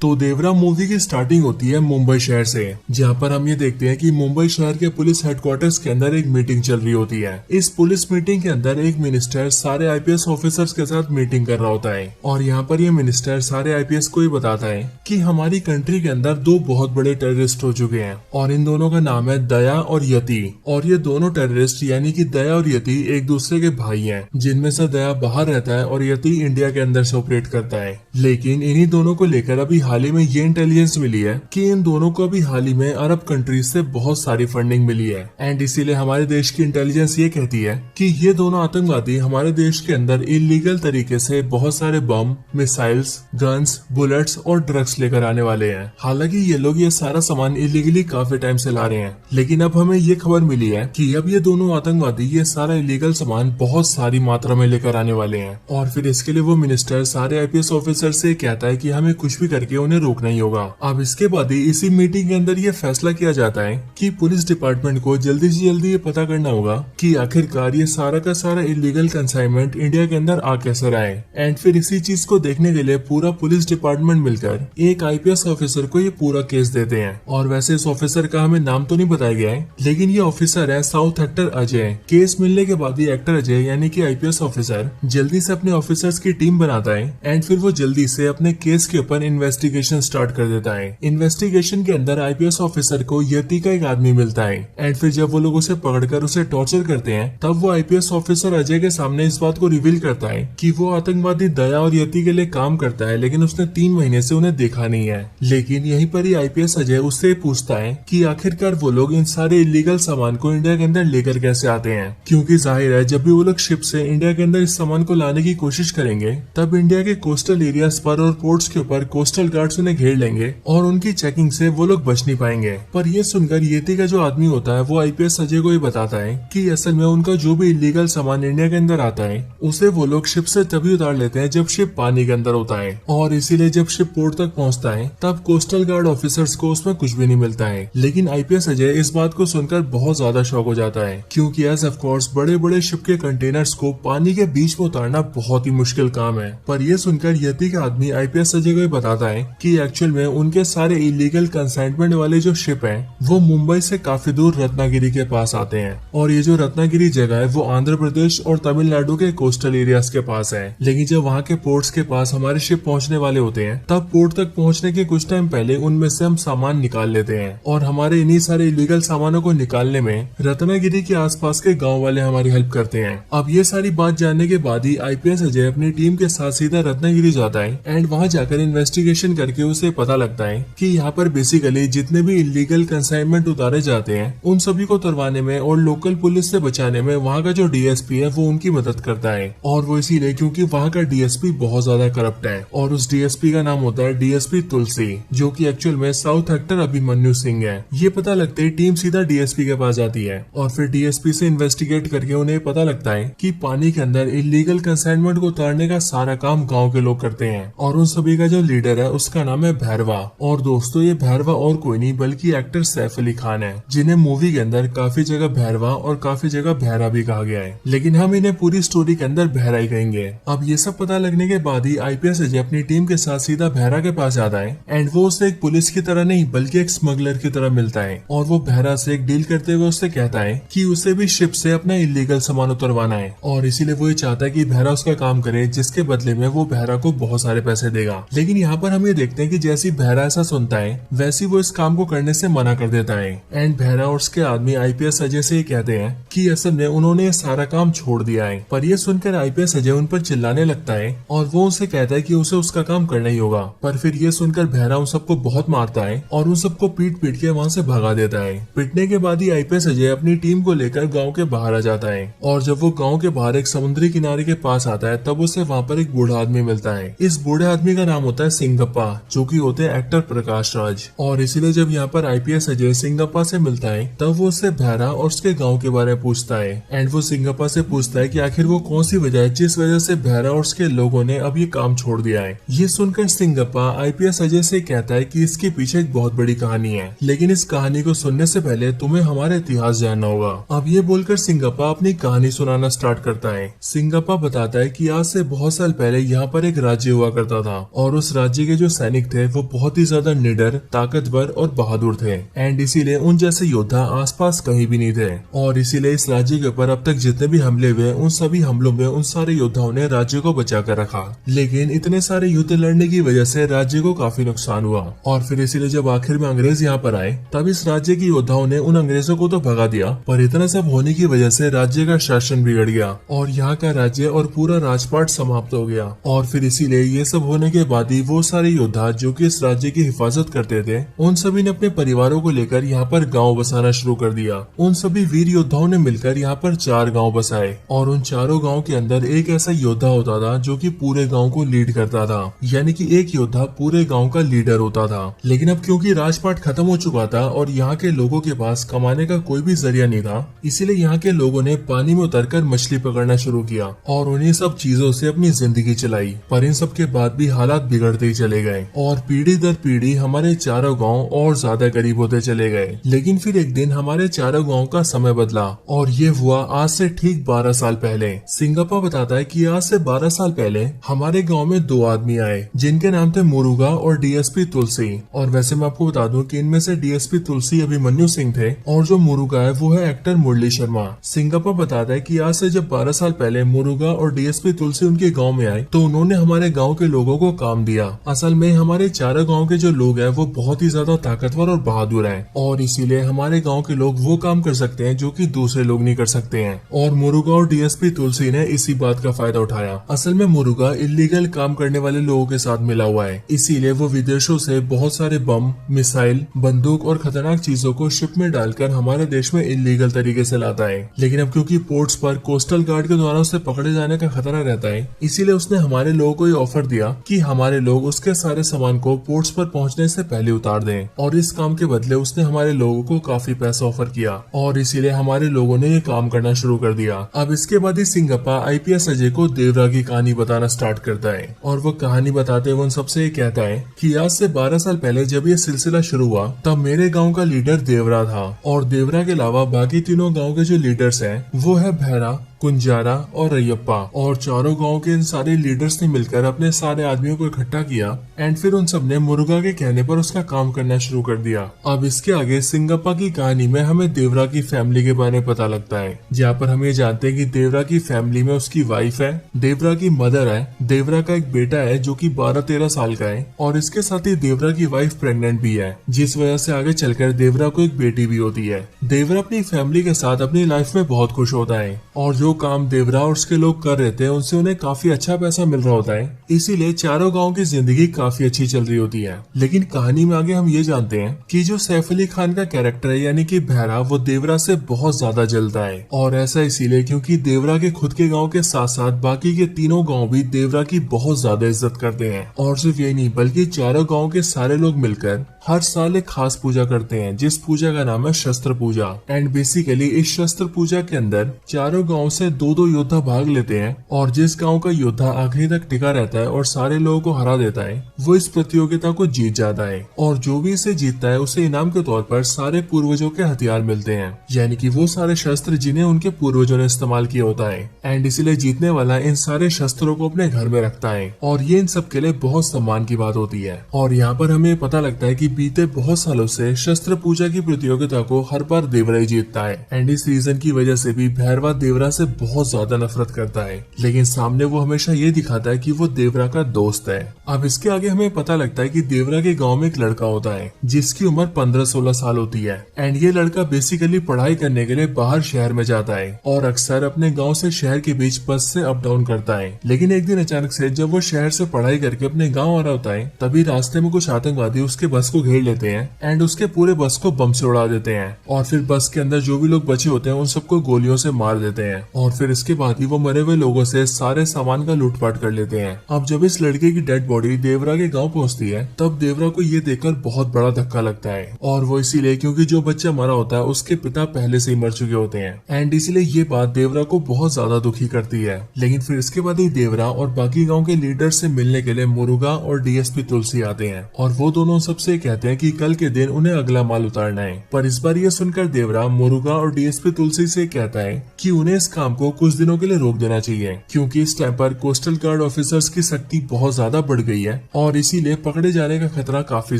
तो देवरा मूवी की स्टार्टिंग होती है मुंबई शहर से, जहाँ पर हम ये देखते हैं कि मुंबई शहर के पुलिस हेडक्वार्टर्स के अंदर एक मीटिंग चल रही होती है। इस पुलिस मीटिंग के अंदर एक मिनिस्टर सारे आईपीएस ऑफिसर्स के साथ मीटिंग कर रहा होता है और यहाँ पर ये मिनिस्टर सारे आईपीएस को ही बताता है कि हमारी कंट्री के अंदर दो बहुत बड़े टेररिस्ट हो चुके हैं और इन दोनों का नाम है दया और यति। और ये दोनों टेररिस्ट यानी कि दया और यति एक दूसरे के भाई हैं, जिनमें से दया बाहर रहता है और यति इंडिया के अंदर से ऑपरेट करता है। लेकिन इन्हीं दोनों को लेकर अभी हाल ही में ये इंटेलिजेंस मिली है कि इन दोनों को अभी हाल ही में अरब कंट्रीज से बहुत सारी फंडिंग मिली है एंड इसीलिए हमारे देश की इंटेलिजेंस ये कहती है कि ये दोनों आतंकवादी हमारे देश के अंदर इलीगल तरीके से बहुत सारे बम, मिसाइल्स, गन्स, बुलेट्स और ड्रग्स लेकर आने वाले हैं। हालांकि ये लोग ये सारा सामान इलीगली काफी टाइम से ला रहे हैं, लेकिन अब हमें ये खबर मिली है कि अब ये दोनों आतंकवादी ये सारा इलीगल सामान बहुत सारी मात्रा में लेकर आने वाले हैं। और फिर इसके लिए वो मिनिस्टर सारे आईपीएस ऑफिसर से कहता है कि हमें कुछ भी करके उन्हें रोकना ही होगा। अब इसके बाद ही इसी मीटिंग के अंदर ये फैसला किया जाता है कि पुलिस डिपार्टमेंट को जल्दी से जल्दी ये पता करना होगा कि आखिरकार ये सारा का सारा इलीगल कंसाइनमेंट इंडिया के अंदर आ कैसे रहा है। एंड फिर इसी चीज को देखने के लिए पूरा पुलिस डिपार्टमेंट मिलकर एक आईपीएस ऑफिसर को ये पूरा केस देते हैं। और वैसे इस ऑफिसर का हमें नाम तो नहीं बताया गया है, लेकिन ये ऑफिसर है साउथ एक्टर अजय। केस मिलने के बाद ही एक्टर अजय यानी कि आईपीएस ऑफिसर जल्दी से अपने ऑफिसर्स की टीम बनाता है एंड फिर वो जल्दी से अपने केस के ऊपर इन्वेस्टिगेशन स्टार्ट कर देता है। इन्वेस्टिगेशन के अंदर आईपीएस ऑफिसर को यति का एक आदमी मिलता है एंड फिर जब वो लोग उसे पकड़कर उसे टॉर्चर करते हैं तब वो आईपीएस ऑफिसर अजय के सामने इस बात को रिवील करता है कि वो आतंकवादी दया और यति के लिए काम करता है, लेकिन उसने 3 महीने से उन्हें देखा नहीं है। लेकिन यहीं पर ही आईपीएस अजय उससे पूछता है कि आखिरकार वो लोग इन सारे इलीगल सामान को इंडिया के अंदर लेकर कैसे आते हैं, क्योंकि जाहिर है जब भी वो लोग शिप से इंडिया के अंदर इस सामान को लाने की कोशिश करेंगे तब इंडिया के कोस्टल एरियाज पर और पोर्ट्स के ऊपर कोस्टल गार्ड्स उन्हें घेर लेंगे और उनकी चेकिंग से वो लोग बच नहीं पाएंगे। पर ये सुनकर यति का जो आदमी होता है वो आईपीएस अजय को ही बताता है कि असल में उनका जो भी इलीगल सामान इंडिया के अंदर आता है उसे वो लोग शिप से तभी उतार लेते हैं जब शिप पानी के अंदर होता है, और इसीलिए जब शिप पोर्ट तक पहुंचता है तब कोस्टल गार्ड ऑफिसर्स को उसमें कुछ भी नहीं मिलता है। लेकिन आईपीएस अजय इस बात को सुनकर बहुत ज्यादा शॉक हो जाता है, क्योंकि एज ऑफ कोर्स बड़े बड़े शिप के कंटेनर्स को पानी के बीच में उतारना बहुत ही मुश्किल काम है। पर यह सुनकर यति का आदमी आईपीएस अजय को बताता है कि एक्चुअल में उनके सारे इलीगल कंसाइनमेंट वाले जो शिप है वो मुंबई से काफी दूर रत्नागिरी के पास आते हैं, और ये जो रत्नागिरी जगह है वो आंध्र प्रदेश और तमिलनाडु के कोस्टल एरियाज के पास है। लेकिन जब वहाँ के पोर्ट्स के पास हमारे शिप पहुँचने वाले होते हैं तब पोर्ट तक पहुँचने के कुछ टाइम पहले उनमें से हम सामान निकाल लेते हैं, और हमारे इन्हीं सारे इलीगल सामानों को निकालने में रत्नागिरी के आसपास के गाँव वाले हमारी हेल्प करते हैं। अब ये सारी बात जानने के बाद ही आईपीएस अजय अपनी टीम के साथ सीधा रत्नागिरी जाता है एंड वहाँ जाकर इन्वेस्टिगेशन करके उसे पता लगता है कि यहाँ पर बेसिकली जितने भी इलीगल कंसाइनमेंट उतारे जाते हैं उन सभी को उतरवाने में और लोकल पुलिस से बचाने में वहाँ का जो डीएसपी है वो उनकी मदद करता है। और वो इसीलिए क्योंकि वहाँ का डीएसपी बहुत ज्यादा करप्ट है, और उस डीएसपी का नाम होता है डीएसपी तुलसी, जो कि एक्चुअल में साउथ एक्टर अभिमन्यु सिंह है। ये पता लगते ही टीम सीधा डीएसपी के पास जाती है और फिर डीएसपी से इन्वेस्टिगेट करके उन्हें पता लगता है कि पानी के अंदर इलीगल कंसाइनमेंट को उतारने का सारा काम गाँव के लोग करते हैं, और उन सभी का जो लीडर है उसका नाम है भैरवा। और दोस्तों ये भैरवा और कोई नहीं बल्कि एक्टर सैफ अली खान है, जिन्हें मूवी के अंदर काफी जगह भैरवा और काफी जगह भैरा भी कहा गया है, लेकिन हम इन्हें पूरी स्टोरी के अंदर भैरा ही कहेंगे। अब ये सब पता लगने के बाद ही आईपीएस अजय अपनी टीम के साथ सीधा भैरा के पास जाता है एंड वो उसे एक पुलिस की तरह नहीं बल्कि एक स्मगलर की तरह मिलता है, और वो भैरा से एक डील करते हुए उससे कहता है कि उसे भी शिप से अपना इलीगल सामान उतरवाना है, और इसीलिए वो ये चाहता है कि भैरा उसका काम करे, जिसके बदले में वो भैरा को बहुत सारे पैसे देगा। लेकिन यहाँ पर हम ये देखते हैं कि जैसी भैरा ऐसा सुनता है वैसी वो इस काम को करने से मना कर देता है एंड भैरा और उसके आदमी आईपीएस अजय से कहते हैं कि असल में उन्होंने सारा काम छोड़ दिया है। पर ये सुनकर आईपीएस अजय उन पर चिल्लाने लगता है और वो उनसे कहता है कि उसे उसका काम करना ही होगा। पर फिर ये सुनकर भैरा उन सबको बहुत मारता है और उन सबको पीट पीट के वहाँ से भगा देता है। पीटने के बाद ही आईपीएस अजय अपनी टीम को लेकर गाँव के बाहर आ जाता है, और जब वो गाँव के बाहर एक समुद्री किनारे के पास आता है तब उसे वहाँ पर एक बूढ़ा आदमी मिलता है। इस बूढ़े आदमी का नाम होता है सिंगप्पा, जो की होते हैं एक्टर प्रकाश राज। और इसीलिए जब यहाँ पर आईपीएस अजय सिंगप्पा से मिलता है तब वो उससे भैरा और उसके गाँव के बारे में पूछता है एंड वो सिंगप्पा से पूछता है कि आखिर वो कौन सी वजह है जिस वजह से भैरा और उसके लोगों ने अब ये काम छोड़ दिया है। ये सुनकर सिंगप्पा आईपीएस अजय से कहता है कि इसके पीछे एक बहुत बड़ी कहानी है, लेकिन इस कहानी को सुनने से पहले तुम्हें हमारा इतिहास जानना होगा। अब ये बोलकर सिंगप्पा अपनी कहानी सुनाना स्टार्ट करता है। सिंगप्पा बताता है कि आज से बहुत साल पहले यहाँ पर एक राज्य हुआ करता था, और उस राज्य के जो जो सैनिक थे वो बहुत ही ज्यादा निडर, ताकतवर और बहादुर थे एंड इसीलिए उन जैसे योद्धा आसपास कहीं भी नहीं थे। और इसीलिए इस राज्य के ऊपर अब तक जितने भी हमले हुए उन सभी हमलों में उन सारे योद्धाओं ने राज्य को बचा कर रखा। लेकिन इतने सारे युद्ध लड़ने की वजह से राज्य को काफी नुकसान हुआ और फिर इसीलिए जब आखिर में अंग्रेज यहाँ पर आए तब इस राज्य की योद्धाओं ने उन अंग्रेजों को तो भगा दिया, पर इतना सब होने की वजह से राज्य का शासन बिगड़ गया और यहाँ का राज्य और पूरा राजपाट समाप्त हो गया। और फिर इसीलिए ये सब होने के बाद ही वो सारे योद्धा जो कि इस राज्य की हिफाजत करते थे उन सभी ने अपने परिवारों को लेकर यहाँ पर गाँव बसाना शुरू कर दिया। उन सभी वीर योद्धाओं ने मिलकर यहाँ पर 4 गाँव बसाए और उन चारों गाँव के अंदर एक ऐसा योद्धा होता था जो कि पूरे गाँव को लीड करता था, यानी कि एक योद्धा पूरे गाँव का लीडर होता था। लेकिन अब क्योंकि राजपाट खत्म हो चुका था और यहाँ के लोगों के पास कमाने का कोई भी जरिया नहीं था, इसीलिए यहाँ के लोगों ने पानी में उतरकर मछली पकड़ना शुरू किया और उन्हीं सब चीजों से अपनी जिंदगी चलाई। पर इन सब के बाद भी हालात बिगड़ते ही चले गए और पीढ़ी दर पीढ़ी हमारे चारों गांव और ज्यादा गरीब होते चले गए। लेकिन फिर एक दिन हमारे चारों गांव का समय बदला और ये हुआ आज से ठीक 12 साल पहले। सिंगापा बताता है कि आज से 12 साल पहले हमारे गांव में 2 आदमी आए जिनके नाम थे मुरुगा और डीएसपी तुलसी। और वैसे मैं आपको बता दूं कि इनमें से डीएसपी तुलसी अभिमन्यु सिंह थे और जो मुरुगा है वो है एक्टर मुरली शर्मा। सिंगापा बताता है कि आज से जब 12 साल पहले मुरुगा और डीएसपी तुलसी उनके गांव में आए तो उन्होंने हमारे गांव के लोगों को काम दिया। असल में हमारे चारों गांव के जो लोग हैं वो बहुत ही ज्यादा ताकतवर और बहादुर हैं और इसीलिए हमारे गांव के लोग वो काम कर सकते हैं जो कि दूसरे लोग नहीं कर सकते हैं। और मुरुगा और डीएसपी तुलसी ने इसी बात का फायदा उठाया। असल में मुरुगा इलीगल काम करने वाले लोगों के साथ मिला हुआ है, इसीलिए वो विदेशों से बहुत सारे बम, मिसाइल, बंदूक और खतरनाक चीजों को शिप में डालकर हमारे देश में इलीगल तरीके से लाता है। लेकिन अब क्योंकि पोर्ट्स पर कोस्टल गार्ड के द्वारा उसे पकड़े जाने का खतरा रहता है, इसीलिए उसने हमारे लोगों को ये ऑफर दिया कि हमारे लोग उसके सारे सामान को पोर्ट्स पर पहुंचने से पहले उतार दें। और इस काम के बदले उसने हमारे लोगों को काफी पैसा ऑफर किया और इसीलिए हमारे लोगों ने ये काम करना शुरू कर दिया। अब इसके बाद ही सिंगापा आईपीएस अजय को देवरा की कहानी बताना स्टार्ट करता है और वो कहानी बताते हुए उन सबसे ये कहता है कि आज से 12 साल पहले जब ये सिलसिला शुरू हुआ तब मेरे गांव का लीडर देवरा था और देवरा के अलावा बाकी तीनों गांव के जो लीडर्स हैं वो है भैरा, कुंजारा और रैयप्पा। और चारों गांव के इन सारे लीडर्स ने मिलकर अपने सारे आदमियों को इकट्ठा किया एंड फिर उन सब ने मुरुगा के कहने पर उसका काम करना शुरू कर दिया। अब इसके आगे सिंगापा की कहानी में हमें देवरा की फैमिली के बारे में पता लगता है, जहाँ पर हम ये जानते हैं कि देवरा की फैमिली में उसकी वाइफ है, देवरा की मदर है, देवरा का एक बेटा है जो कि 12-13 साल का है और इसके साथ ही देवरा की वाइफ प्रेग्नेंट भी है, जिस वजह से आगे चलकर देवरा को एक बेटी भी होती है। देवरा अपनी फैमिली के साथ अपनी लाइफ में बहुत खुश होता है और जो काम देवरा और उसके लोग कर रहे थे उनसे उन्हें काफी अच्छा पैसा मिल रहा होता है, इसीलिए चारों गांव की जिंदगी काफी अच्छी चल रही होती है। लेकिन कहानी में आगे हम ये जानते हैं कि जो सैफ अली खान का कैरेक्टर है यानी कि भैरा, वो देवरा से बहुत ज्यादा जलता है और ऐसा इसीलिए क्योंकि देवरा के खुद के गाँव के साथ साथ बाकी के तीनों गाँव भी देवरा की बहुत ज्यादा इज्जत करते हैं। और सिर्फ यही नहीं बल्कि चारों गाँव के सारे लोग मिलकर हर साल एक खास पूजा करते हैं जिस पूजा का नाम है शस्त्र पूजा। एंड बेसिकली इस शस्त्र पूजा के अंदर चारों गांव से 2-2 योद्धा भाग लेते हैं और जिस गांव का योद्धा आखिरी तक टिका रहता है और सारे लोगों को हरा देता है वो इस प्रतियोगिता को जीत जाता है। और जो भी इसे जीतता है उसे इनाम के तौर पर सारे पूर्वजों के हथियार मिलते हैं, यानी कि वो सारे शस्त्र जिन्हें उनके पूर्वजों ने इस्तेमाल किया होता है। एंड इसीलिए जीतने वाला इन सारे शस्त्रों को अपने घर में रखता है और ये इन सब के लिए बहुत सम्मान की बात होती है। और यहाँ पर हमें पता लगता है कि बीते बहुत सालों से शस्त्र पूजा की प्रतियोगिता को हर बार देवरा ही जीतता है एंड इस रीजन की वजह से भी भैरवा देवरा से बहुत ज्यादा नफरत करता है, लेकिन सामने वो हमेशा ये दिखाता है कि वो देवरा का दोस्त है। अब इसके आगे हमें पता लगता है कि देवरा के गांव में एक लड़का होता है जिसकी उम्र 15-16 साल होती है एंड ये लड़का बेसिकली पढ़ाई करने के लिए बाहर शहर में जाता है और अक्सर अपने गाँव से शहर के बीच बस से अप डाउन करता है। लेकिन एक दिन अचानक से जब वो शहर से पढ़ाई करके अपने गाँव आ रहा होता है तभी रास्ते में कुछ आतंकवादी उसके बस को घेर लेते हैं एंड उसके पूरे बस को बम से उड़ा देते हैं और फिर बस के अंदर जो भी लोग बचे होते हैं उन सबको गोलियों से मार देते हैं और फिर इसके बाद ही वो मरे हुए लोगों से सारे सामान का लूटपाट कर लेते हैं। अब जब इस लड़के की डेड बॉडी देवरा के गांव पहुंचती है तब देवरा को ये देखकर बहुत बड़ा धक्का लगता है और वो इसीलिए क्योंकि जो बच्चा मरा होता है उसके पिता पहले से ही मर चुके होते हैं एंड इसीलिए ये बात देवरा को बहुत ज्यादा दुखी करती है। लेकिन फिर इसके बाद ही देवरा और बाकी गाँव के लीडर से मिलने के लिए मुरुगा और डीएसपी तुलसी आते हैं और वो दोनों सबसे कहते हैं कि कल के दिन उन्हें अगला माल उतारना है। पर इस बार ये सुनकर देवरा मुरुगा और डीएसपी तुलसी से कहता है कि उन्हें इस काम काम को कुछ दिनों के लिए रोक देना चाहिए, क्योंकि इस टाइम पर कोस्टल गार्ड ऑफिसर्स की सख्ती बहुत ज्यादा बढ़ गई है और इसीलिए पकड़े जाने का खतरा काफी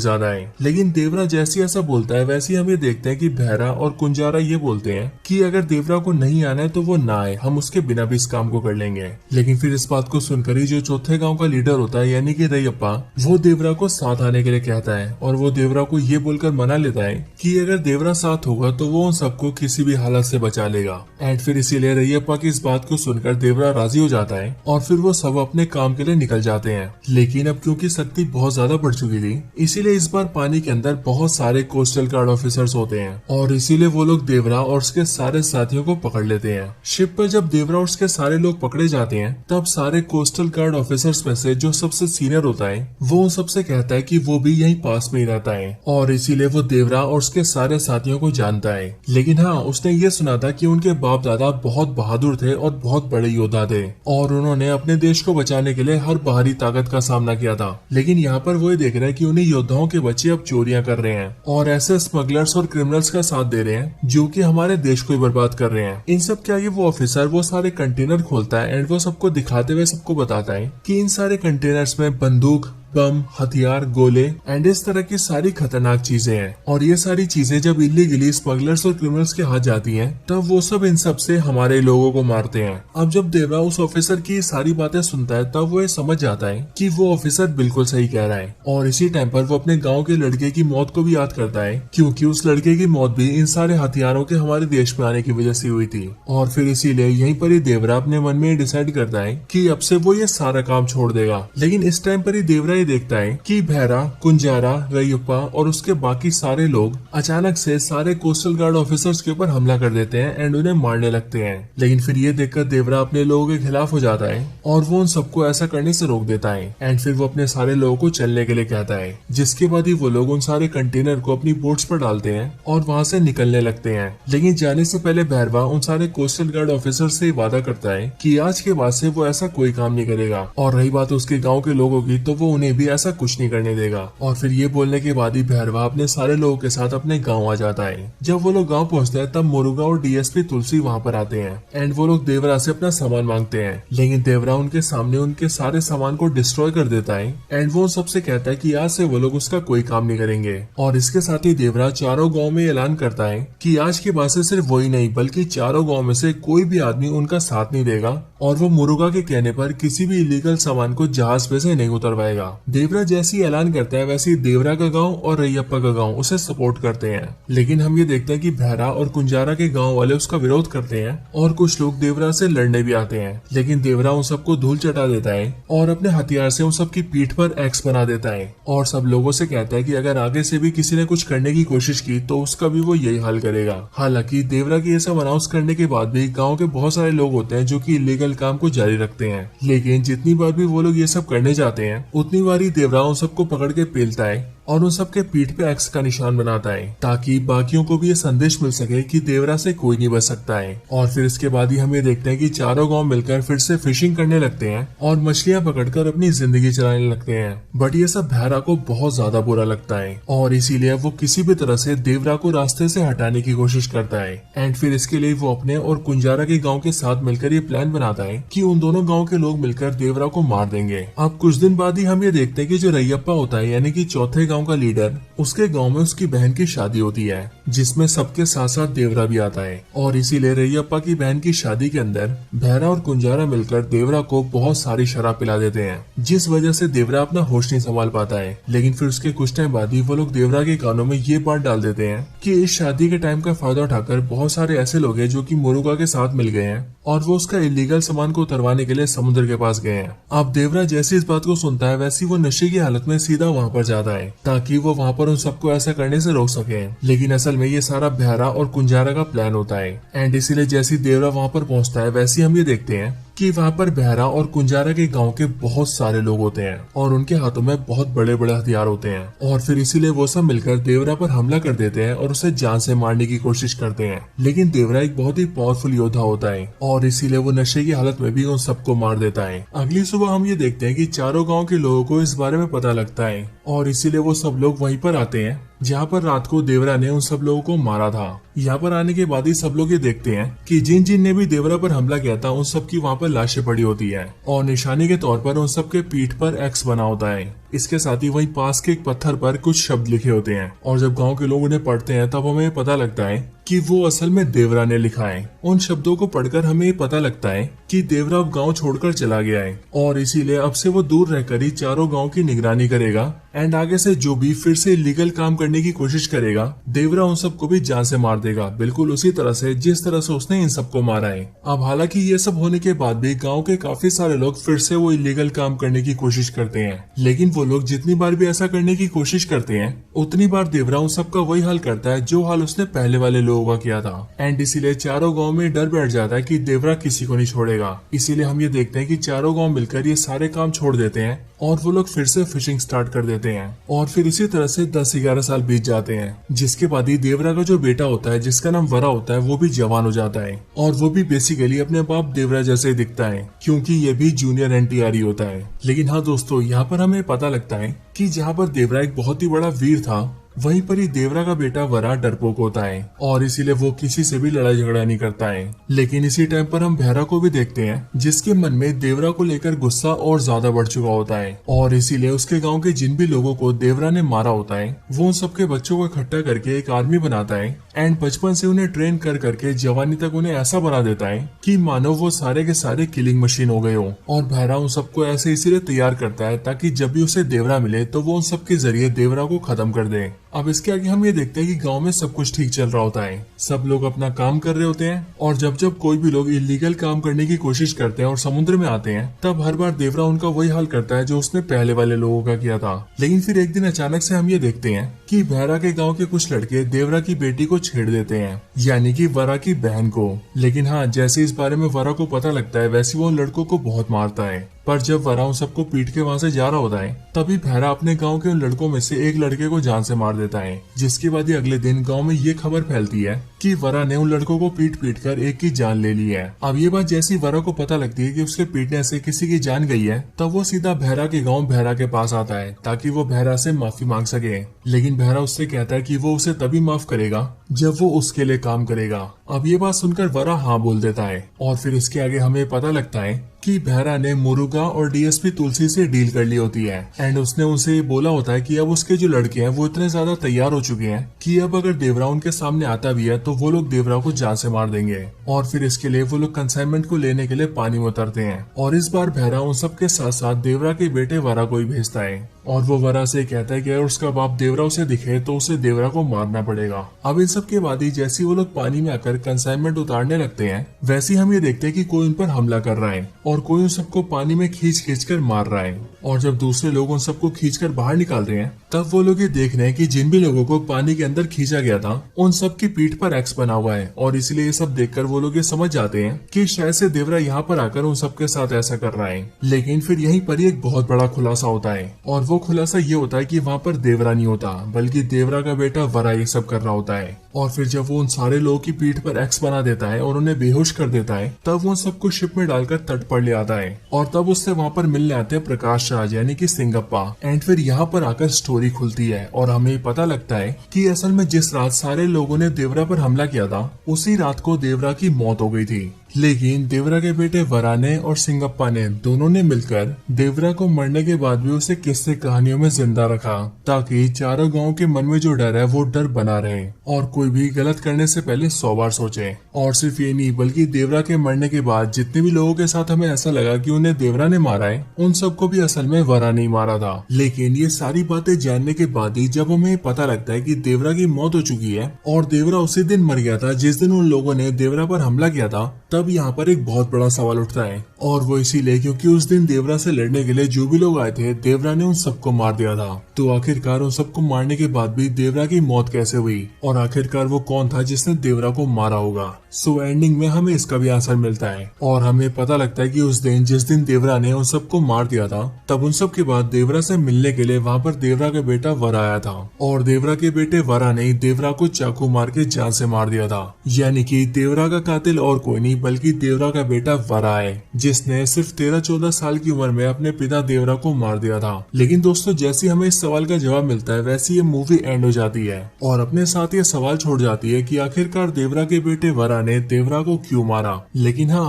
ज्यादा है। लेकिन देवरा जैसे ऐसा बोलता है वैसे हम ये देखते हैं कि बहरा और कुंजारा ये बोलते हैं कि अगर देवरा को नहीं आना है तो वो ना आए, हम उसके बिना भी इस काम को कर लेंगे। लेकिन फिर इस बात को सुनकर ही जो चौथे गाँव का लीडर होता है यानी कि रैयप्पा, वो देवरा को साथ आने के लिए कहता है और वो देवरा को ये बोलकर मना लेता है कि अगर देवरा साथ होगा तो वो उन सबको किसी भी हालत से बचा लेगा। एंड फिर इसीलिए रैयप्पा की इस बात को सुनकर देवरा राजी हो जाता है और फिर वो सब अपने काम के लिए निकल जाते हैं। लेकिन अब क्योंकि सख्ती बहुत ज्यादा बढ़ चुकी थी, इसीलिए इस बार पानी के अंदर बहुत सारे कोस्टल गार्ड ऑफिसर्स होते हैं और इसीलिए वो लोग देवरा और उसके सारे साथियों को पकड़ लेते हैं। शिप पर जब देवरा और उसके सारे लोग पकड़े जाते हैं तब सारे कोस्टल गार्ड ऑफिसर्स में से जो सबसे सीनियर होता है वो उन सबसे कहता है कि वो भी यहीं पास में ही रहता है और इसीलिए वो देवरा और उसके सारे साथियों को जानता है। लेकिन हाँ, उसने ये सुना था कि उनके बाप दादा बहुत बहादुर थे और बहुत बड़े योद्धा थे और उन्होंने अपने देश को बचाने के लिए हर बाहरी ताकत का सामना किया था। लेकिन यहाँ पर वो ये देख रहा है कि उन्हीं योद्धाओं के बच्चे अब चोरियां कर रहे हैं और ऐसे स्मगलर्स और क्रिमिनल्स का साथ दे रहे हैं जो कि हमारे देश को ही बर्बाद कर रहे हैं। इन सब के आगे वो ऑफिसर वो सारे कंटेनर खोलता है एंड वो सबको दिखाते हुए सबको बताता है कि इन सारे कंटेनर्स में बंदूक, बम, हथियार, गोले एंड इस तरह की सारी खतरनाक चीजें हैं और ये सारी चीजें जब इलीगली स्मगलर्स और क्रिमिनल्स के हाथ जाती हैं तब वो सब इन सब से हमारे लोगों को मारते हैं। अब जब देवरा उस ऑफिसर की सारी बातें सुनता है तब वो ये समझ जाता है कि वो ऑफिसर बिल्कुल सही कह रहा है और इसी टाइम पर वो अपने गाँव के लड़के की मौत को भी याद करता है, क्योंकि उस लड़के की मौत भी इन सारे हथियारों के हमारे देश में आने की वजह से हुई थी। और फिर इसीलिए यहीं पर ही देवरा अपने मन में डिसाइड करता है कि अब से वो ये सारा काम छोड़ देगा। लेकिन इस टाइम पर ही देवरा ये देखता है कि बहरा, कुंजारा, रैयप्पा और उसके बाकी सारे लोग अचानक से सारे कोस्टल गार्ड ऑफिसर्स के ऊपर हमला कर देते हैं एंड उन्हें मारने लगते हैं। लेकिन फिर ये देखकर देवरा अपने लोगों के खिलाफ हो जाता है और वो उन सबको ऐसा करने से रोक देता है एंड फिर वो अपने सारे लोगों को चलने के लिए कहता है, जिसके बाद ही वो लोग उन सारे कंटेनर को अपनी बोट्स पर डालते हैं और वहाँ से निकलने लगते हैं। लेकिन जाने से पहले भैरवा उन सारे कोस्टल गार्ड ऑफिसर से वादा करता है कि आज के बाद से वो ऐसा कोई काम नहीं करेगा और रही बात उसके गाँव के लोगों की तो वो उन्हें भी ऐसा कुछ नहीं करने देगा। और फिर ये बोलने के बाद ही भैरवा अपने सारे लोगों के साथ अपने गांव आ जाता है। जब वो लोग गांव पहुंचते हैं तब मुरुगा और डीएसपी तुलसी वहां पर आते हैं एंड वो लोग देवरा से अपना सामान मांगते हैं। लेकिन देवरा उनके सामने उनके सारे सामान को डिस्ट्रॉय कर देता है एंड वो सबसे कहता है कि आज से वो लोग उसका कोई काम नहीं करेंगे। और इसके साथ ही देवरा चारों गाँव में ऐलान करता है कि आज के बाद से सिर्फ वही नहीं बल्कि चारों गाँव में से कोई भी आदमी उनका साथ नहीं देगा और वो मुरुगा के कहने पर किसी भी इलीगल सामान को जहाज पे से नहीं उतरवाएगा। देवरा जैसी ऐलान करता है वैसे ही देवरा का गांव और रैयप्पा का गांव उसे सपोर्ट करते हैं। लेकिन हम ये देखते हैं कि बहरा और कुंजारा के गांव वाले उसका विरोध करते हैं और कुछ लोग देवरा से लड़ने भी आते हैं। लेकिन देवरा उन सबको धूल चटा देता है और अपने हथियार से उन सबकी पीठ पर एक्स बना देता है और सब लोगों से कहता है कि अगर आगे से भी किसी ने कुछ करने की कोशिश की तो उसका भी वो यही हाल करेगा। हालांकि देवरा की ये सब अनाउंस करने के बाद भी गाँव के बहुत सारे लोग होते हैं जो की इलीगल काम को जारी रखते हैं। लेकिन जितनी बार भी वो लोग ये सब करने जाते हैं उतनी बार ही देवरा उन सबको पकड़ के पेलता है और उन सबके पीठ पे एक्स का निशान बनाता है ताकि बाकियों को भी ये संदेश मिल सके कि देवरा से कोई नहीं बच सकता है। और फिर इसके बाद ही हम ये देखते हैं कि चारों गांव मिलकर फिर से फिशिंग करने लगते हैं और मछलियां पकड़कर अपनी जिंदगी चलाने लगते हैं। बट ये सब बहरा को बहुत ज्यादा बुरा लगता है और इसीलिए वो किसी भी तरह से देवरा को रास्ते से हटाने की कोशिश करता है एंड फिर इसके लिए वो अपने और कुंजारा के गाँव के साथ मिलकर ये प्लान बनाता है कि उन दोनों गाँव के लोग मिलकर देवरा को मार देंगे। अब कुछ दिन बाद ही हम ये देखते हैं कि जो रैयप्पा होता है यानी कि चौथे गांव का लीडर, उसके गांव में उसकी बहन की शादी होती है जिसमें सबके साथ साथ देवरा भी आता है। और इसीलिए रैयप्पा की बहन की शादी के अंदर बहरा और कुंजारा मिलकर देवरा को बहुत सारी शराब पिला देते हैं, जिस वजह से देवरा अपना होश नहीं संभाल पाता है। लेकिन फिर उसके कुछ टाइम बाद ही वो लोग देवरा के कानों में ये बात डाल देते हैं कि इस शादी के टाइम का फायदा उठाकर बहुत सारे ऐसे लोग हैं जो कि मुरुगा के साथ मिल गए हैं और वो उसका इलीगल सामान को उतरवाने के लिए समुद्र के पास गए हैं। अब देवरा जैसे इस बात को सुनता है वैसे वो नशे की हालत में सीधा वहाँ पर जाता है ताकि वो वहाँ पर उन सबको ऐसा करने से रोक सके। लेकिन असल में ये सारा बहरा और कुंजारा का प्लान होता है एंड इसीलिए जैसे देवरा वहाँ पर पहुँचता है वैसे हम ये देखते हैं कि वहाँ पर बहरा और कुंजारा के गांव के बहुत सारे लोग होते हैं और उनके हाथों में बहुत बड़े बड़े हथियार होते हैं और फिर इसीलिए वो सब मिलकर देवरा पर हमला कर देते हैं और उसे जान से मारने की कोशिश करते हैं। लेकिन देवरा एक बहुत ही पावरफुल योद्धा होता है और इसीलिए वो नशे की हालत में भी उन सबको मार देता है। अगली सुबह हम ये देखते हैं कि चारों गाँव के लोगों को इस बारे में पता लगता है और इसीलिए वो सब लोग वहीं पर आते हैं जहाँ पर रात को देवरा ने उन सब लोगों को मारा था। यहाँ पर आने के बाद ही सब लोग ये देखते हैं कि जिन जिन ने भी देवरा पर हमला किया था उन सब की वहाँ पर लाशें पड़ी होती है और निशानी के तौर पर उन सब के पीठ पर एक्स बना होता है। इसके साथ ही वहीं पास के एक पत्थर पर कुछ शब्द लिखे होते हैं और जब गांव के लोग उन्हें पढ़ते हैं तब हमें पता लगता है कि वो असल में देवरा ने लिखा है। उन शब्दों को पढ़कर हमें पता लगता है कि देवरा अब गांव छोड़कर चला गया है और इसीलिए अब से वो दूर रहकर ही चारों गांव की निगरानी करेगा एंड आगे से जो भी फिर से इलीगल काम करने की कोशिश करेगा देवरा उन सबको भी जान से मार देगा, बिल्कुल उसी तरह से जिस तरह से उसने इन सबको मारा है। अब हालांकि ये सब होने के बाद भी गांव के काफी सारे लोग फिर से वो इलीगल काम करने की कोशिश करते हैं, लेकिन वो लोग जितनी बार भी ऐसा करने की कोशिश करते हैं उतनी बार देवरा उन सबका वही हाल करता है जो हाल उसने पहले वाले लोगों का किया था एंड इसीलिए चारों गाँव में डर बैठ जाता है कि देवरा किसी को नहीं छोड़ेगा। इसीलिए हम ये देखते हैं कि चारों गाँव मिलकर ये सारे काम छोड़ देते हैं और वो लोग फिर से फिशिंग स्टार्ट कर देते हैं और फिर इसी तरह से 10-11 साल बीत जाते हैं, जिसके बाद ही देवरा का जो बेटा होता है जिसका नाम वरा होता है वो भी जवान हो जाता है और वो भी बेसिकली अपने बाप देवरा जैसे ही दिखता है क्योंकि ये भी जूनियर एनटीआर ही होता है। लेकिन हाँ दोस्तों, यहाँ पर हमें पता लगता है कि जहाँ पर देवरा एक बहुत ही बड़ा वीर था वहीं पर ही देवरा का बेटा वरा डरपोक होता है और इसीलिए वो किसी से भी लड़ाई झगड़ा नहीं करता है। लेकिन इसी टाइम पर हम भैरा को भी देखते हैं जिसके मन में देवरा को लेकर गुस्सा और ज्यादा बढ़ चुका होता है और इसीलिए उसके गांव के जिन भी लोगों को देवरा ने मारा होता है वो उन सबके बच्चों को इकट्ठा करके एक आर्मी बनाता है एंड बचपन से उन्हें ट्रेन कर करके जवानी तक उन्हें ऐसा बना देता है कि मानो वो सारे के सारे किलिंग मशीन हो गए हो। और भैरा उन सबको ऐसे इसीलिए तैयार करता है ताकि जब भी उसे देवरा मिले तो वो उन सबके जरिए देवरा को खत्म कर दे। अब इसके आगे हम ये देखते हैं कि गांव में सब कुछ ठीक चल रहा होता है, सब लोग अपना काम कर रहे होते हैं और जब जब कोई भी लोग इलीगल काम करने की कोशिश करते हैं और समुद्र में आते हैं तब हर बार देवरा उनका वही हाल करता है जो उसने पहले वाले लोगों का किया था। लेकिन फिर एक दिन अचानक से हम ये देखते हैं कि भैरा के गांव के कुछ लड़के देवरा की बेटी को छेड़ देते हैं, यानी कि वरा की बहन को। लेकिन हाँ, जैसे इस बारे में वरा को पता लगता है वैसे वो उन लड़कों को बहुत मारता है। पर जब वरा उन सबको पीट के वहाँ से जा रहा होता है तभी भैरा अपने गांव के उन लड़कों में से एक लड़के को जान से मार देता है, जिसके बाद ही अगले दिन गांव में ये खबर फैलती है कि वरा ने उन लड़कों को पीट पीट कर एक की जान ले ली है। अब ये बात जैसी वरा को पता लगती है कि उसके पीटने से किसी की जान गई है तब वो सीधा भैरा के गांव भैरा के पास आता है ताकि वो भैरा से माफी मांग सके। लेकिन भैरा उससे कहता है कि वो उसे तभी माफ करेगा जब वो उसके लिए काम करेगा। अब ये बात सुनकर वरा हाँ बोल देता है और फिर इसके आगे हमें पता लगता है कि भैरा ने मुरुगा और डीएसपी तुलसी से डील कर ली होती है एंड उसने उनसे बोला होता है कि अब उसके जो लड़के हैं वो इतने ज्यादा तैयार हो चुके हैं कि अब अगर देवरा उनके सामने आता भी है तो वो लोग देवरा को जान से मार देंगे। और फिर इसके लिए वो लोग कंसाइनमेंट को लेने के लिए पानी में उतरते हैं और इस बार भैरा उन सब के साथ साथ देवरा के बेटे वरा को ही भेजता है और वो वरा से कहता है कि अगर उसका बाप देवरा उसे दिखे तो उसे देवरा को मारना पड़ेगा। अब इन सब के बाद ही जैसे वो लोग पानी में आकर कंसाइनमेंट उतारने लगते हैं वैसे हम ये देखते हैं कि कोई उन पर हमला कर रहा है और कोई उन सबको पानी में खींच खींच कर मार रहा है। और जब दूसरे लोग उन सबको खींच कर बाहर निकाल रहे हैं तब वो लोग ये देख रहे हैं कि जिन भी लोगों को पानी के अंदर खींचा गया था उन सब की पीठ पर एक्स बना हुआ है और इसलिए ये सब देखकर वो लोग ये समझ जाते हैं कि शायद से देवरा यहाँ पर आकर उन सबके साथ ऐसा कर रहा है। लेकिन फिर यहीं पर एक बहुत बड़ा खुलासा होता है और वो खुलासा ये होता है कि वहाँ पर देवरा नहीं होता बल्कि देवरा का बेटा वरा ये सब कर रहा होता है। और फिर जब वो उन सारे लोगों की पीठ पर एक्स बना देता है और उन्हें बेहोश कर देता है तब वो सबको शिप में डालकर तट पर ले आता है और तब उससे वहाँ पर मिलने आते हैं प्रकाश राज यानी कि सिंगप्पा। एंड फिर यहाँ पर आकर स्टोरी खुलती है और हमें पता लगता है कि असल में जिस रात सारे लोगों ने देवरा पर हमला किया था उसी रात को देवरा की मौत हो गई थी। लेकिन देवरा के बेटे वरा ने और सिंगप्पा ने दोनों ने मिलकर देवरा को मरने के बाद भी उसे किस्से कहानियों में जिंदा रखा ताकि चारों गांव के मन में जो डर है वो डर बना रहे और कोई भी गलत करने से पहले 100 बार सोचे। और सिर्फ ये नहीं बल्कि देवरा के मरने के बाद जितने भी लोगों के साथ हमें ऐसा लगा कि उन्हें देवरा ने मारा है उन सबको भी असल में वरा नहीं मारा था। लेकिन ये सारी बातें जानने के बाद ही जब हमें पता लगता है कि देवरा की मौत हो चुकी है और देवरा उसी दिन मर गया था जिस दिन उन लोगों ने देवरा पर हमला किया था तब यहाँ पर एक बहुत बड़ा सवाल उठता है और वो इसीलिए क्योंकि उस दिन देवरा से लड़ने के लिए जो भी लोग आए थे देवरा ने उन सबको मार दिया था। तो आखिरकार उन सबको मारने के बाद भी देवरा की मौत कैसे हुई और आखिरकार वो कौन था जिसने देवरा को मारा होगा। सो एंडिंग में हमें इसका भी आंसर मिलता है और हमें पता लगता है कि उस दिन जिस दिन देवरा ने उन सबको मार दिया था तब उन सब के बाद देवरा से मिलने के लिए वहाँ पर देवरा का बेटा वरा आया था और देवरा के बेटे वरा ने देवरा को चाकू मार के जान से मार दिया था। यानी कि देवरा का कातिल और कोई नहीं बल्कि देवरा का बेटा वरा है, जिसने सिर्फ 13-14 साल की उम्र में अपने पिता देवरा को मार दिया था। लेकिन दोस्तों जैसे हमें इस सवाल का जवाब मिलता है वैसे ये मूवी एंड हो जाती है और अपने साथ ये सवाल छोड़ जाती है कि आखिरकार देवरा के बेटे वरा ने देवरा को क्यों मारा। लेकिन हाँ,